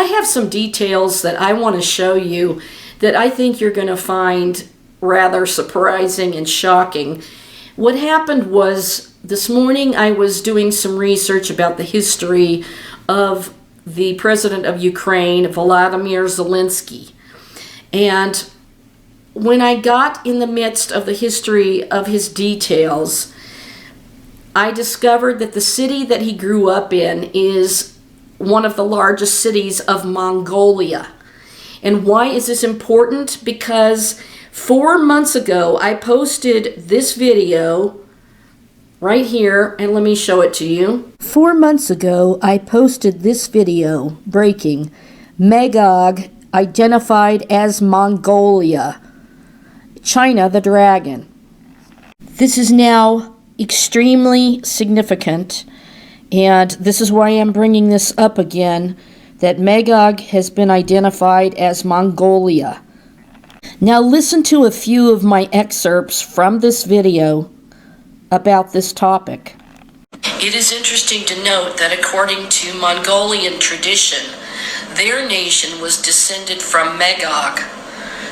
have some details that I want to show you that I think you're going to find rather surprising and shocking. What happened was this morning I was doing some research about the history of the president of Ukraine, Volodymyr Zelensky. And when I got in the midst of the history of his details, I discovered that the city that he grew up in is one of the largest cities of Mongolia. And why is this important? Because 4 months ago, I posted this video right here, and let me show it to you. 4 months ago, I posted this video, breaking, Magog identified as Mongolia, China the dragon. This is now extremely significant, and this is why I'm bringing this up again, that Magog has been identified as Mongolia. Now listen to a few of my excerpts from this video about this topic. It is interesting to note that according to Mongolian tradition, their nation was descended from Magog.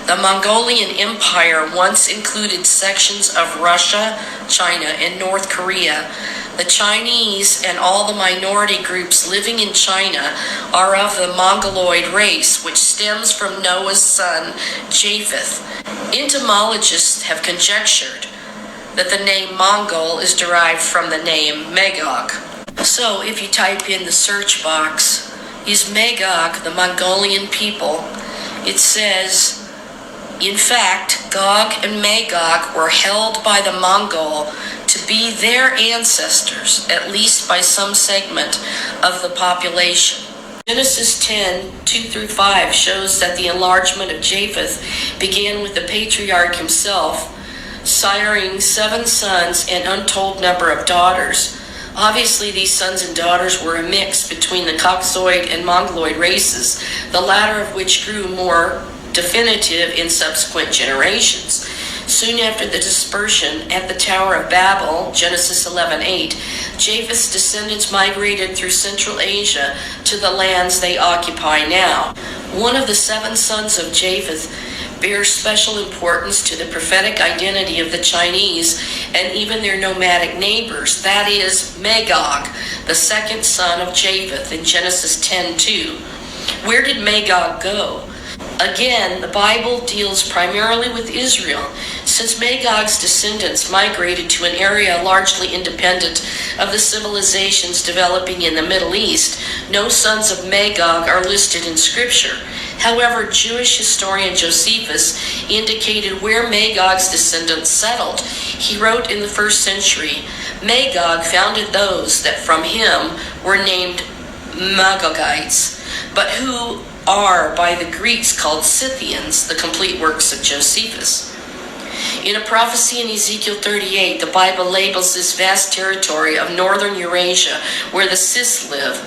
The Mongolian Empire once included sections of Russia, China, and North Korea. The Chinese and all the minority groups living in China are of the Mongoloid race, which stems from Noah's son, Japheth. Entomologists have conjectured that the name Mongol is derived from the name Magog. So if you type in the search box, is Magog the Mongolian people? It says, in fact, Gog and Magog were held by the Mongol to be their ancestors, at least by some segment of the population. Genesis 10:2-5 shows that the enlargement of Japheth began with the patriarch himself, siring 7 sons and untold number of daughters. Obviously, these sons and daughters were a mix between the Caucasoid and Mongoloid races, the latter of which grew more definitive in subsequent generations. Soon after the dispersion at the Tower of Babel, Genesis 11:8, Japheth's descendants migrated through Central Asia to the lands they occupy now. One of the 7 sons of Japheth bears special importance to the prophetic identity of the Chinese and even their nomadic neighbors. That is Magog, the second son of Japheth in Genesis 10:2. Where did Magog go? Again, the Bible deals primarily with Israel, since Magog's descendants migrated to an area largely independent of the civilizations developing in the Middle East. No sons of Magog are listed in Scripture. However, Jewish historian Josephus indicated where Magog's descendants settled. He wrote in the 1st century, Magog founded those that from him were named Magogites, but who are by the Greeks called Scythians, the complete works of Josephus. In a prophecy in Ezekiel 38, the Bible labels this vast territory of northern Eurasia, where the Scyths live,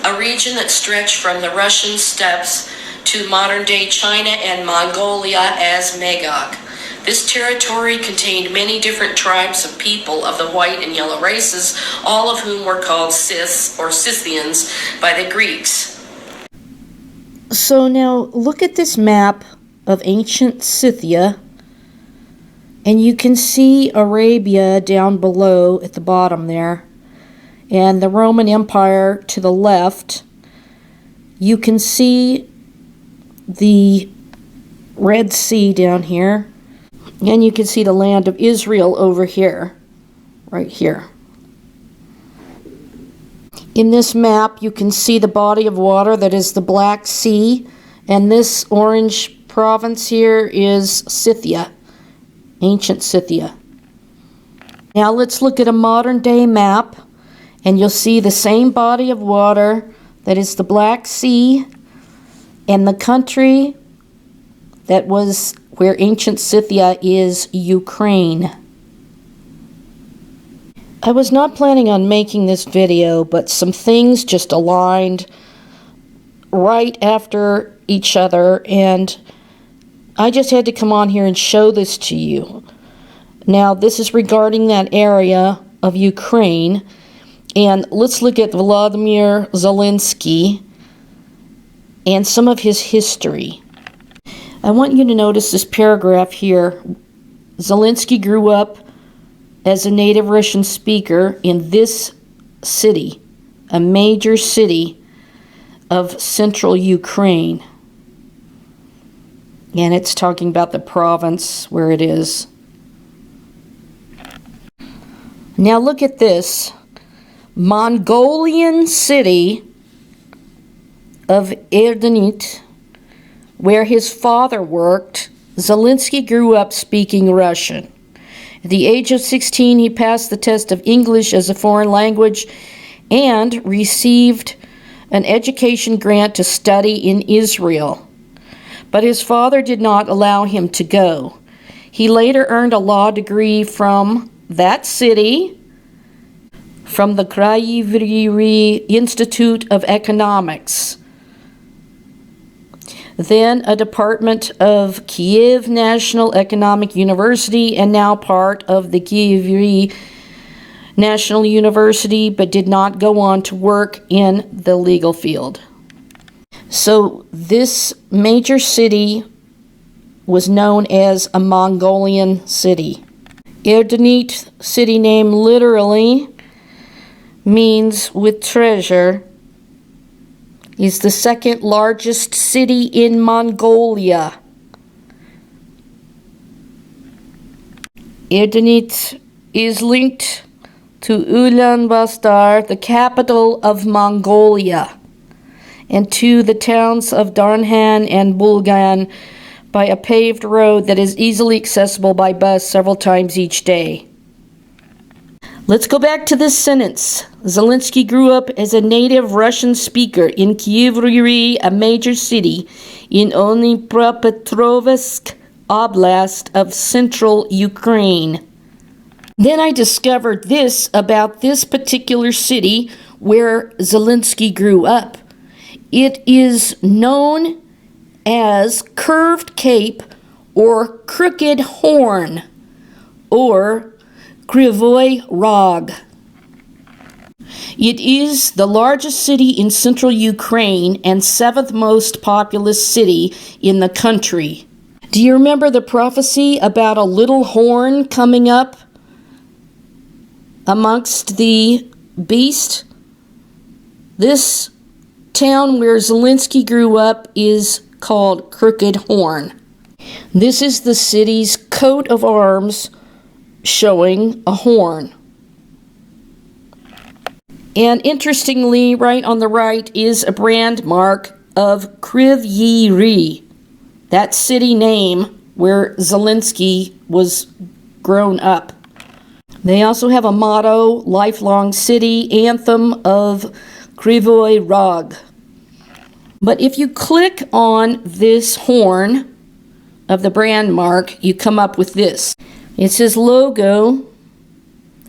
a region that stretched from the Russian steppes to modern-day China and Mongolia as Magog. This territory contained many different tribes of people of the white and yellow races, all of whom were called Scyths or Scythians by the Greeks. So now look at this map of ancient Scythia, and you can see Arabia down below at the bottom there, and the Roman Empire to the left. You can see the Red Sea down here, and you can see the land of Israel over here, right here. In this map, you can see the body of water that is the Black Sea, and this orange province here is Scythia, ancient Scythia. Now let's look at a modern-day map, and you'll see the same body of water that is the Black Sea, and the country that was where ancient Scythia is Ukraine. I was not planning on making this video, but some things just aligned right after each other, and I just had to come on here and show this to you. Now, this is regarding that area of Ukraine, and let's look at Volodymyr Zelensky. and some of his history. I want you to notice this paragraph here. Zelensky grew up as a native Russian speaker in this city, a major city of central Ukraine. And it's talking about the province where it is. Now look at this. Mongolian city of Erdenit, where his father worked. Zelensky grew up speaking Russian. At the age of 16, he passed the test of English as a foreign language and received an education grant to study in Israel. But his father did not allow him to go. He later earned a law degree from that city, from the Krayevo Institute of Economics, then a department of Kiev National Economic University, and now part of the Kiev National University, but did not go on to work in the legal field. So this major city was known as a Mongolian city. Erdenit city name literally means with treasure, is the second largest city in Mongolia. Erdenit is linked to Ulaanbaatar, the capital of Mongolia, and to the towns of Darkhan and Bulgan by a paved road that is easily accessible by bus several times each day. Let's go back to this sentence. Zelensky grew up as a native Russian speaker in Kyiv, a major city in Dnipropetrovsk Oblast of central Ukraine. Then I discovered this about this particular city where Zelensky grew up. It is known as Curved Cape or Crooked Horn or Krivoy Rog. It is the largest city in central Ukraine and seventh most populous city in the country. Do you remember the prophecy about a little horn coming up amongst the beast? This town where Zelensky grew up is called Crooked Horn. This is the city's coat of arms, showing a horn. And interestingly, right on the right is a brand mark of Kryvyi, that city name where Zelensky was grown up. They also have a motto, lifelong city, anthem of Krivoy Rog. But if you click on this horn of the brand mark, you come up with this. It says logo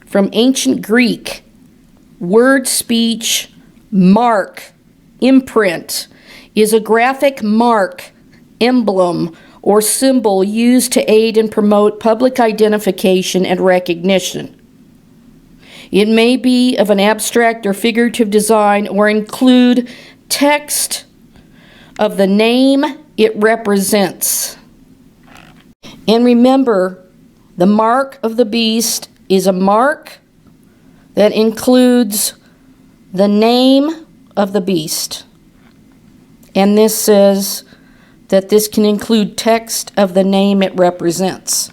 from ancient Greek, word speech, mark, imprint, is a graphic mark, emblem, or symbol used to aid and promote public identification and recognition. It may be of an abstract or figurative design or include text of the name it represents. And remember, the mark of the beast is a mark that includes the name of the beast. And this says that this can include text of the name it represents.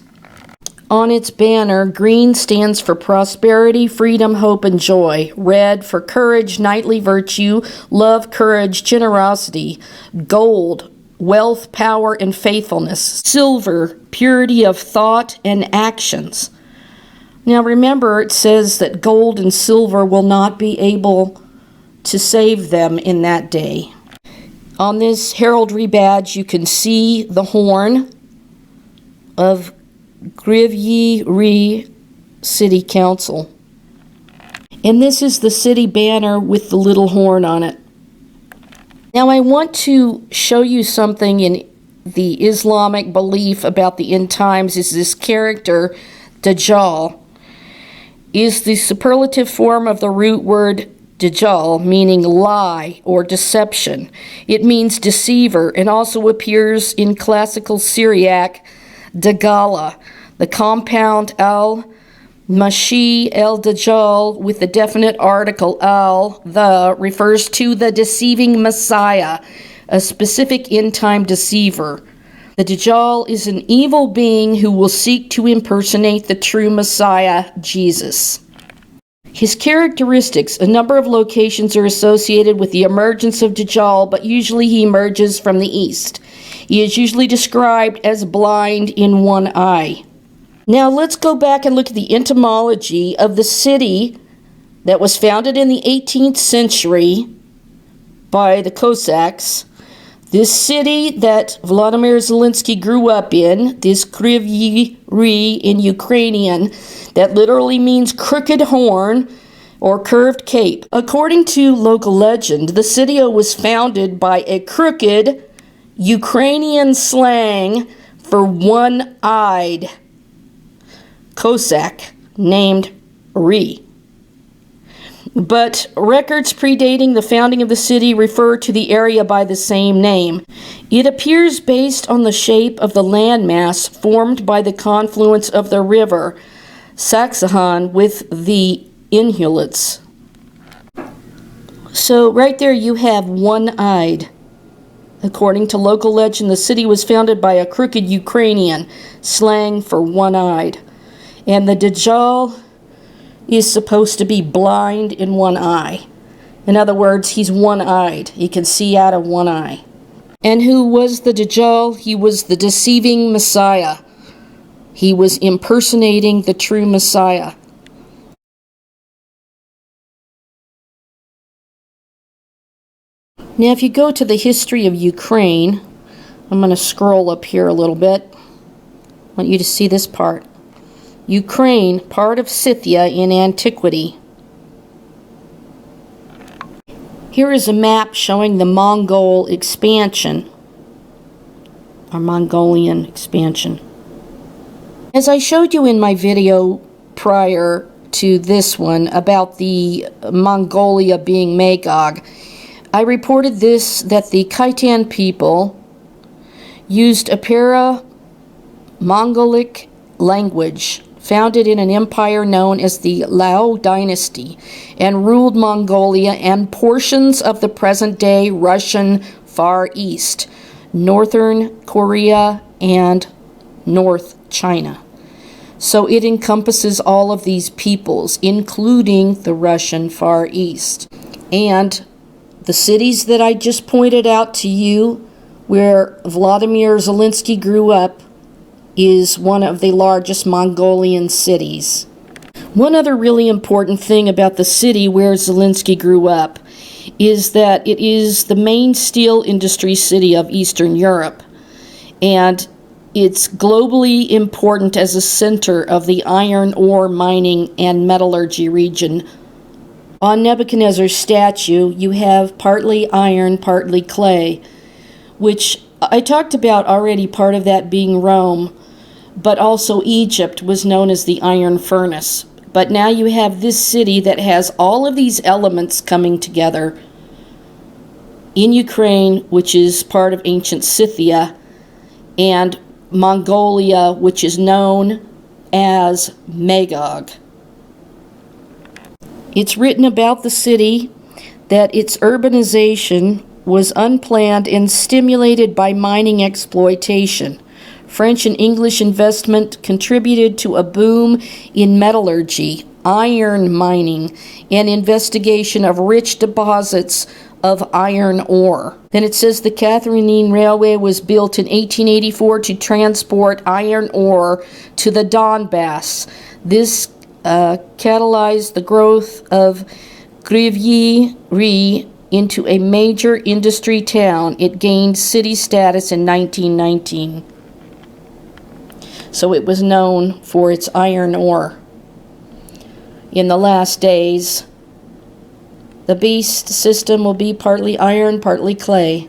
On its banner, green stands for prosperity, freedom, hope, and joy. Red for courage, knightly virtue, love, courage, generosity. Gold, wealth, power, and faithfulness. Silver, purity of thought and actions. Now remember, it says that gold and silver will not be able to save them in that day. On this heraldry badge, you can see the horn of Kryvyi City Council. And this is the city banner with the little horn on it. Now I want to show you something in the Islamic belief about the end times. Is this character, Dajjal, is the superlative form of the root word Dajjal, meaning lie or deception. It means deceiver and also appears in classical Syriac Dagala. The compound al-Mashi el-Dajjal with the definite article al-the refers to the deceiving Messiah, a specific end-time deceiver. The Dajjal is an evil being who will seek to impersonate the true Messiah, Jesus. His characteristics: a number of locations are associated with the emergence of Dajjal, but usually he emerges from the east. He is usually described as blind in one eye. Now let's go back and look at the etymology of the city that was founded in the 18th century by the Cossacks. This city that Vladimir Zelensky grew up in, this Kryvyi Rih in Ukrainian, that literally means crooked horn or curved cape. According to local legend, the city was founded by a crooked Ukrainian slang for one-eyed Cossack named Rih. But records predating the founding of the city refer to the area by the same name. It appears based on the shape of the landmass formed by the confluence of the river Saxahan with the Inhulets. So right there you have one-eyed. According to local legend, the city was founded by a crooked Ukrainian, slang for one-eyed. And the Dajjal is supposed to be blind in one eye. In other words, he's one-eyed. He can see out of one eye. And who was the Dajjal? He was the deceiving Messiah. He was impersonating the true Messiah. Now, if you go to the history of Ukraine, I'm going to scroll up here a little bit. I want you to see this part. Ukraine, part of Scythia in antiquity. Here is a map showing the Mongol expansion, or Mongolian expansion. As I showed you in my video prior to this one about the Mongolia being Magog, I reported that the Khitan people used a para-Mongolic language founded in an empire known as the Lao dynasty, and ruled Mongolia and portions of the present-day Russian Far East, northern Korea, and North China. So it encompasses all of these peoples, including the Russian Far East. And the cities that I just pointed out to you, where Vladimir Zelensky grew up, is one of the largest Mongolian cities. One other really important thing about the city where Zelensky grew up is that it is the main steel industry city of Eastern Europe, and it's globally important as a center of the iron ore mining and metallurgy region. On Nebuchadnezzar's statue, you have partly iron, partly clay, which I talked about already, part of that being Rome. But also Egypt was known as the iron furnace. But now you have this city that has all of these elements coming together in Ukraine, which is part of ancient Scythia, and Mongolia, which is known as Magog. It's written about the city that its urbanization was unplanned and stimulated by mining exploitation. French and English investment contributed to a boom in metallurgy, iron mining, and investigation of rich deposits of iron ore. Then it says the Catherine Railway was built in 1884 to transport iron ore to the Donbass. This catalyzed the growth of Kryvyi Rih into a major industry town. It gained city status in 1919. So it was known for its iron ore. In the last days, the beast system will be partly iron, partly clay.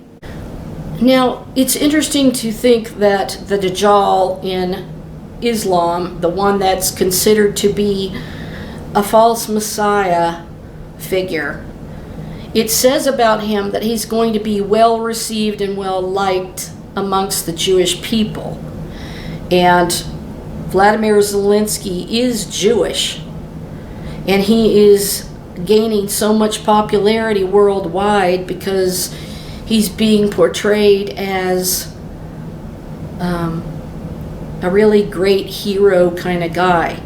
Now, it's interesting to think that the Dajjal in Islam, the one that's considered to be a false Messiah figure, It says about him that he's going to be well received and well liked amongst the Jewish people. And Vladimir Zelensky is Jewish, and he is gaining so much popularity worldwide because he's being portrayed as a really great hero kind of guy.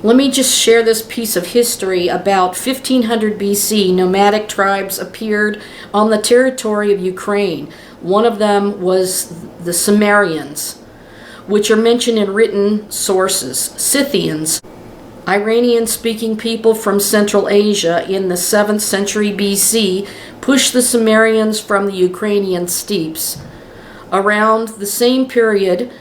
Let me just share this piece of history. About 1500 BC, nomadic tribes appeared on the territory of Ukraine. One of them was the Sumerians, which are mentioned in written sources. Scythians, Iranian-speaking people from Central Asia in the 7th century BC, pushed the Sumerians from the Ukrainian steppes. Around the same period,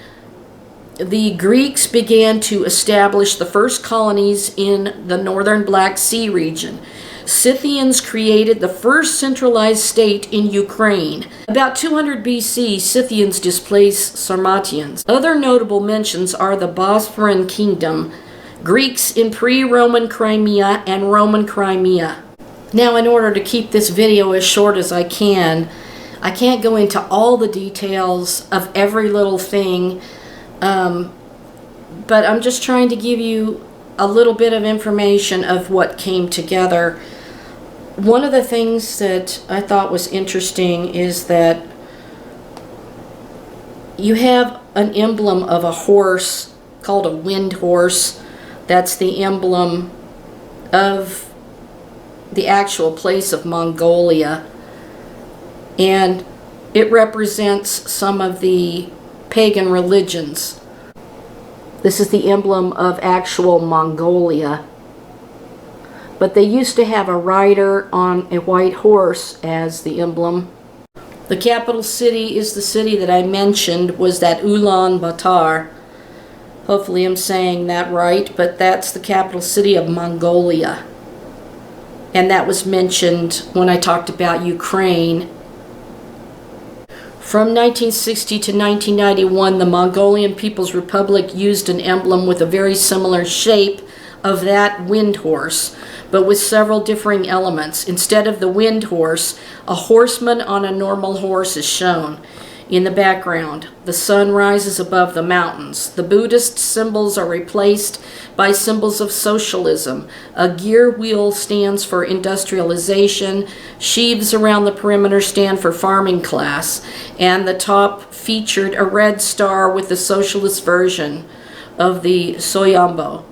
the Greeks began to establish the first colonies in the northern Black Sea region. Scythians created the first centralized state in Ukraine. About 200 BC, Scythians displaced Sarmatians. Other notable mentions are the Bosporan Kingdom, Greeks in pre-Roman Crimea, and Roman Crimea. Now, in order to keep this video as short as I can't go into all the details of every little thing, but I'm just trying to give you a little bit of information of what came together. One of the things that I thought was interesting is that you have an emblem of a horse called a wind horse. That's the emblem of the actual place of Mongolia, and it represents some of the pagan religions. This is the emblem of actual Mongolia. But they used to have a rider on a white horse as the emblem. The capital city is the city that I mentioned, was that Ulaanbaatar. Hopefully I'm saying that right, but that's the capital city of Mongolia. And that was mentioned when I talked about Ukraine. From 1960 to 1991, the Mongolian People's Republic used an emblem with a very similar shape of that wind horse, but with several differing elements. Instead of the wind horse, a horseman on a normal horse is shown. In the background, the sun rises above the mountains. The Buddhist symbols are replaced by symbols of socialism. A gear wheel stands for industrialization. Sheaves around the perimeter stand for farming class. And the top featured a red star with the socialist version of the Soyombo.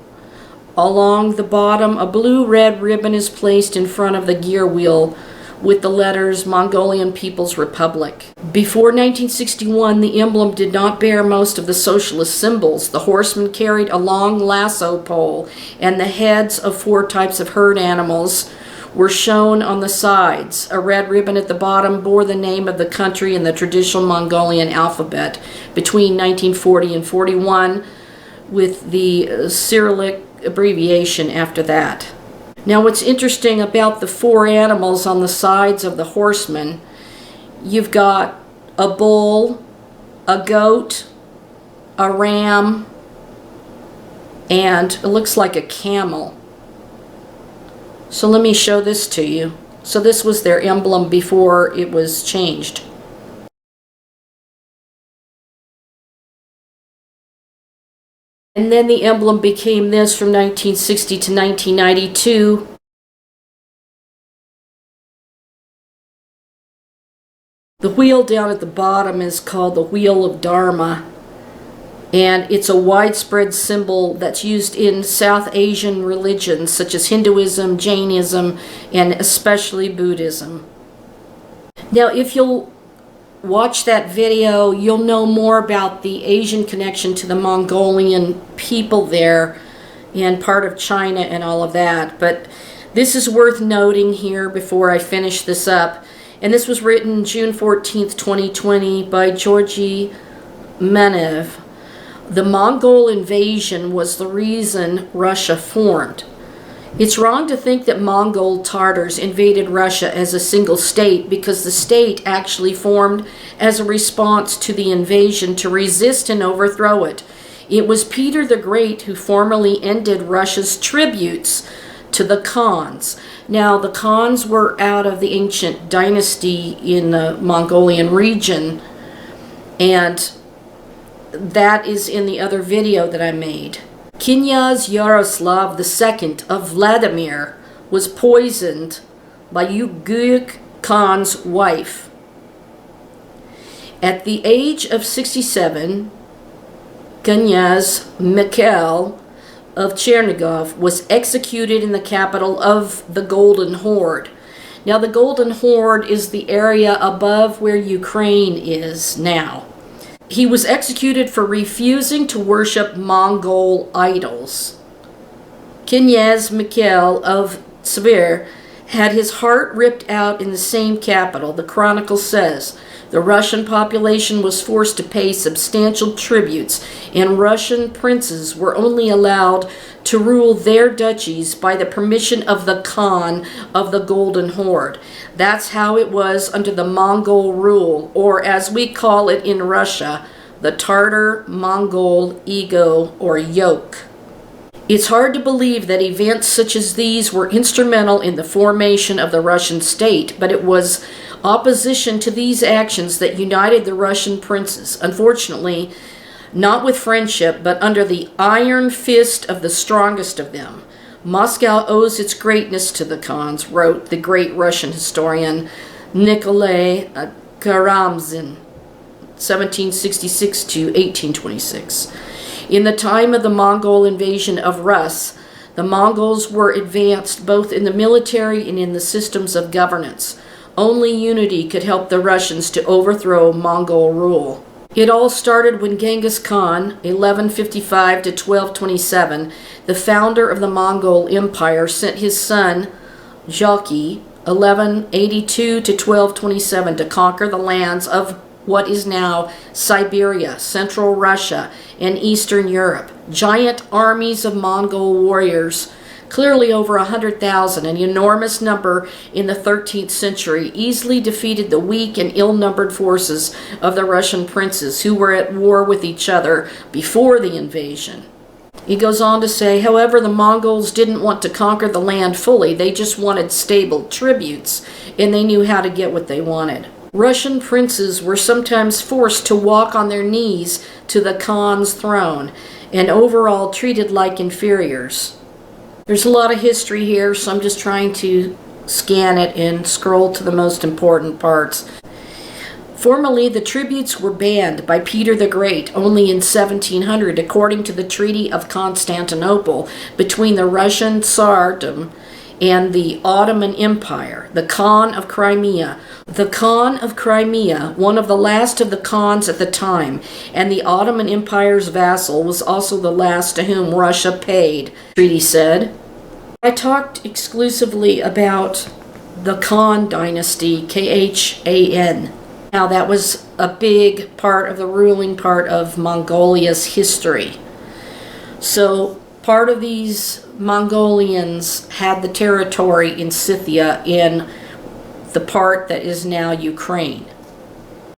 Along the bottom, a blue-red ribbon is placed in front of the gear wheel with the letters Mongolian People's Republic. Before 1961, the emblem did not bear most of the socialist symbols. The horseman carried a long lasso pole, and the heads of 4 types of herd animals were shown on the sides. A red ribbon at the bottom bore the name of the country in the traditional Mongolian alphabet between 1940 and 41, with the Cyrillic abbreviation after that. Now, what's interesting about the 4 animals on the sides of the horseman, you've got a bull, a goat, a ram, and it looks like a camel. So let me show this to you. So this was their emblem before it was changed. And then the emblem became this from 1960 to 1992. The wheel down at the bottom is called the Wheel of Dharma, and it's a widespread symbol that's used in South Asian religions such as Hinduism, Jainism, and especially Buddhism. Now, if you'll watch that video, you'll know more about the Asian connection to the Mongolian people there and part of China and all of that. But this is worth noting here before I finish this up. And this was written June 14th, 2020 by Georgy Menev. The Mongol invasion was the reason Russia formed. It's wrong to think that Mongol Tatars invaded Russia as a single state, because the state actually formed as a response to the invasion to resist and overthrow it. It was Peter the Great who formally ended Russia's tributes to the Khans. Now, the Khans were out of the ancient dynasty in the Mongolian region, and that is in the other video that I made. Knyaz Yaroslav II of Vladimir was poisoned by Uguk Khan's wife. At the age of 67, Knyaz Mikhail of Chernigov was executed in the capital of the Golden Horde. Now, the Golden Horde is the area above where Ukraine is now. He was executed for refusing to worship Mongol idols. Knyaz Mikhail of Sibir had his heart ripped out in the same capital. The Chronicle says the Russian population was forced to pay substantial tributes, and Russian princes were only allowed to rule their duchies by the permission of the Khan of the Golden Horde. That's how it was under the Mongol rule, or as we call it in Russia, the Tartar-Mongol ego or yoke. It's hard to believe that events such as these were instrumental in the formation of the Russian state, but it was opposition to these actions that united the Russian princes. Unfortunately, not with friendship, but under the iron fist of the strongest of them. Moscow owes its greatness to the Khans, wrote the great Russian historian Nikolai Karamzin, 1766 to 1826. In the time of the Mongol invasion of Rus, the Mongols were advanced both in the military and in the systems of governance. Only unity could help the Russians to overthrow Mongol rule. It all started when Genghis Khan, 1155 to 1227, the founder of the Mongol Empire, sent his son, Zhaki, 1182 to 1227, to conquer the lands of what is now Siberia, Central Russia, and Eastern Europe. Giant armies of Mongol warriors, clearly over 100,000, an enormous number in the 13th century, easily defeated the weak and ill-numbered forces of the Russian princes who were at war with each other before the invasion. He goes on to say, however, the Mongols didn't want to conquer the land fully. They just wanted stable tributes, and they knew how to get what they wanted. Russian princes were sometimes forced to walk on their knees to the Khan's throne, and overall treated like inferiors. There's a lot of history here, so I'm just trying to scan it and scroll to the most important parts. Formerly, the tributes were banned by Peter the Great only in 1700, according to the Treaty of Constantinople between the Russian Tsardom and the Ottoman Empire. The Khan of Crimea, one of the last of the Khans at the time, and the Ottoman Empire's vassal, was also the last to whom Russia paid, the treaty said. I talked exclusively about the Khan dynasty, Khan. Now, that was a big part of the ruling part of Mongolia's history. So, part of these Mongolians had the territory in Scythia, in the part that is now Ukraine.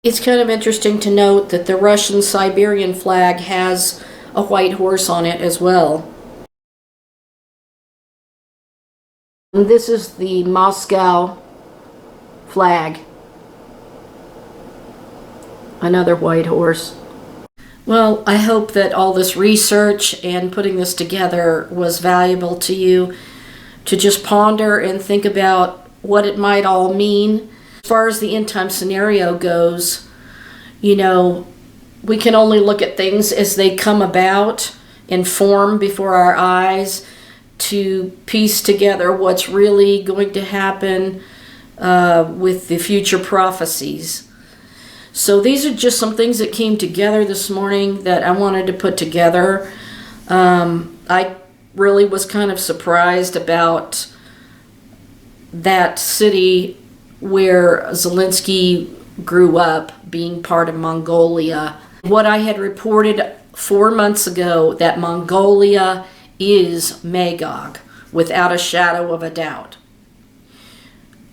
It's kind of interesting to note that the Russian Siberian flag has a white horse on it as well. And this is the Moscow flag. Another white horse. Well, I hope that all this research and putting this together was valuable to you, to just ponder and think about what it might all mean. As far as the end time scenario goes, you know, we can only look at things as they come about and form before our eyes to piece together what's really going to happen with the future prophecies. So these are just some things that came together this morning that I wanted to put together. I really was kind of surprised about that city where Zelensky grew up being part of Mongolia. What I had reported 4 months ago, that Mongolia is Magog, without a shadow of a doubt.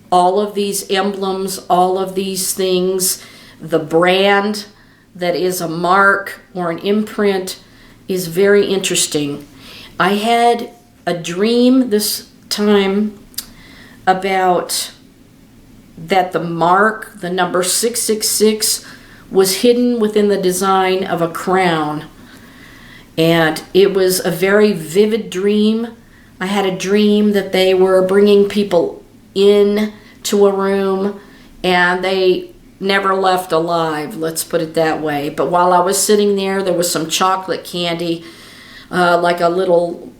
All of these emblems, all of these things, the brand that is a mark or an imprint is very interesting. I had a dream this time about that the number 666, was hidden within the design of a crown. And it was a very vivid dream. I had a dream that they were bringing people in to a room and they never left alive, let's put it that way. But while I was sitting there was some chocolate candy, like a little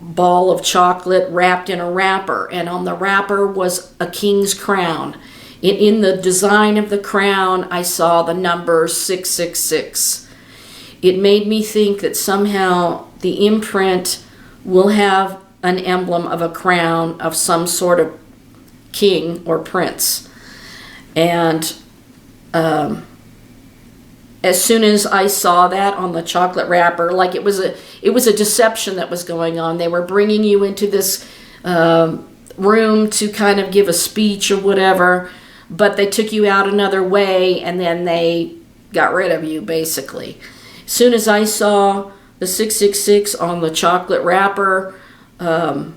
ball of chocolate wrapped in a wrapper, and on the wrapper was a king's crown. In the design of the crown, I saw the number 666. It made me think that somehow the imprint will have an emblem of a crown of some sort of king or prince. And as soon as I saw that on the chocolate wrapper, like it was a deception that was going on. They were bringing you into this room to kind of give a speech or whatever, but they took you out another way and then they got rid of you, basically. As soon as I saw the 666 on the chocolate wrapper, it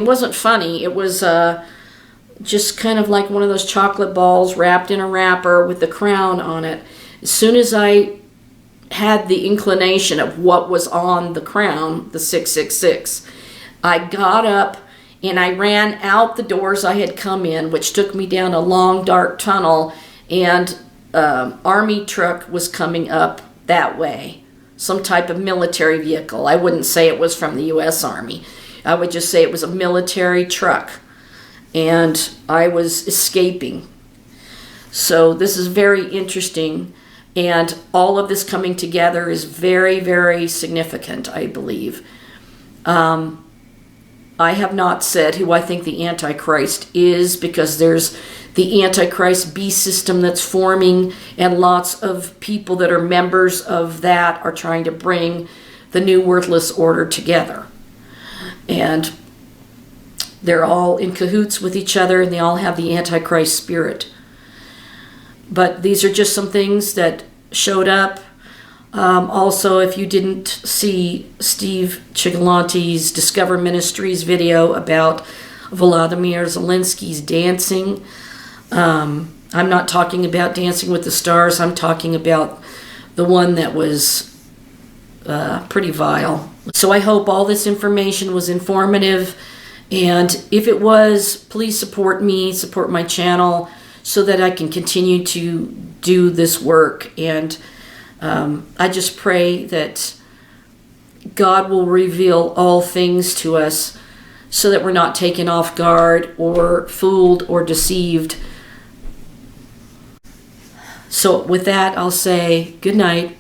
wasn't funny. It was just kind of like one of those chocolate balls wrapped in a wrapper with the crown on it. As soon as I had the inclination of what was on the crown, the 666, I got up and I ran out the doors I had come in, which took me down a long dark tunnel, and army truck was coming up that way, some type of military vehicle. I wouldn't say it was from the U.S. Army. I would just say it was a military truck, and I was escaping. So this is very interesting, and all of this coming together is very, very significant, I believe. I have not said who I think the Antichrist is, because there's the Antichrist beast system that's forming, and lots of people that are members of that are trying to bring the New Worthless Order together. And they're all in cahoots with each other, and they all have the Antichrist spirit. But these are just some things that showed up. Also, if you didn't see Steve Chigalante's Discover Ministries video about Volodymyr Zelensky's dancing, I'm not talking about Dancing with the Stars. I'm talking about the one that was pretty vile. So I hope all this information was informative, and if it was, please support me, support my channel, so that I can continue to do this work. And I just pray that God will reveal all things to us so that we're not taken off guard or fooled or deceived. So with that, I'll say good night.